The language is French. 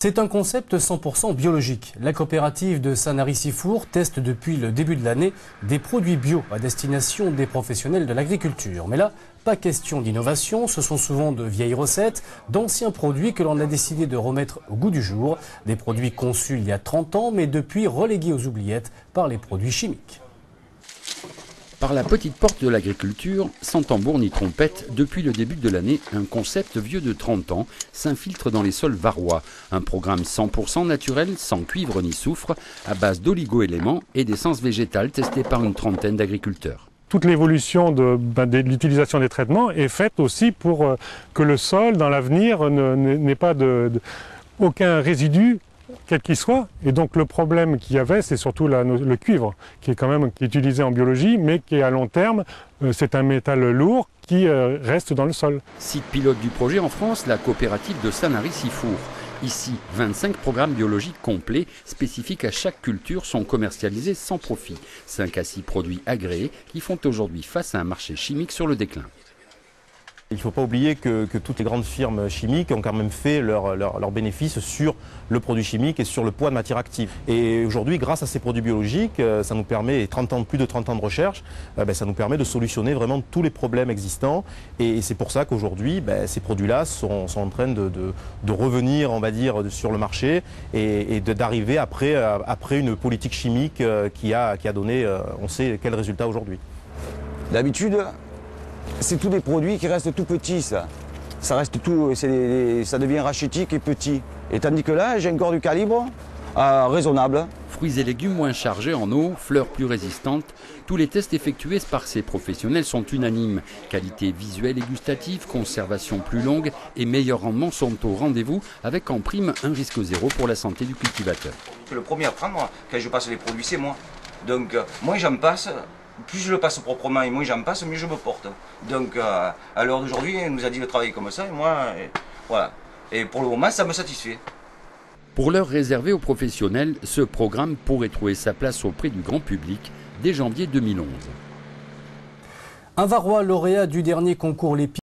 C'est un concept 100% biologique. La coopérative de Sanary-Sifour teste depuis le début de l'année des produits bio à destination des professionnels de l'agriculture. Mais là, pas question d'innovation, ce sont souvent de vieilles recettes, d'anciens produits que l'on a décidé de remettre au goût du jour. Des produits conçus il y a 30 ans, mais depuis relégués aux oubliettes par les produits chimiques. Par la petite porte de l'agriculture, sans tambour ni trompette, depuis le début de l'année, un concept vieux de 30 ans s'infiltre dans les sols varois. Un programme 100% naturel, sans cuivre ni soufre, à base d'oligo-éléments et d'essence végétale testé par une trentaine d'agriculteurs. Toute l'évolution de l'utilisation des traitements est faite aussi pour que le sol, dans l'avenir, n'ait pas aucun résidu, quel qu'il soit. Et donc le problème qu'il y avait, c'est surtout le cuivre, qui est utilisé en biologie, mais qui à long terme, c'est un métal lourd qui reste dans le sol. Site pilote du projet en France, la coopérative de Sanary-Sifour. Ici, 25 programmes biologiques complets, spécifiques à chaque culture, sont commercialisés sans profit. 5 à 6 produits agréés qui font aujourd'hui face à un marché chimique sur le déclin. Il ne faut pas oublier que toutes les grandes firmes chimiques ont quand même fait leurs bénéfices sur le produit chimique et sur le poids de matière active. Et aujourd'hui, grâce à ces produits biologiques, ça nous permet, plus de 30 ans de recherche, ça nous permet de solutionner vraiment tous les problèmes existants. Et c'est pour ça qu'aujourd'hui, ces produits-là sont en train de revenir, on va dire, sur le marché et d'arriver après une politique chimique qui a donné, on sait quel résultat aujourd'hui. D'habitude, c'est tous des produits qui restent tout petits, ça. Ça reste tout, ça devient rachitique et petit. Et tandis que là, j'ai encore du calibre raisonnable. Fruits et légumes moins chargés en eau, fleurs plus résistantes. Tous les tests effectués par ces professionnels sont unanimes. Qualité visuelle et gustative, conservation plus longue et meilleur rendement sont au rendez-vous, avec en prime un risque zéro pour la santé du cultivateur. Le premier à prendre, quand je passe les produits, c'est moi. Donc, moins j'en passe, plus je le passe proprement et moins j'en passe, mieux je me porte. Donc à l'heure d'aujourd'hui, elle nous a dit de travailler comme ça et moi, voilà. Et pour le moment, ça me satisfait. Pour l'heure réservée aux professionnels, ce programme pourrait trouver sa place auprès du grand public dès janvier 2011. Un Varois lauréat du dernier concours L'Épi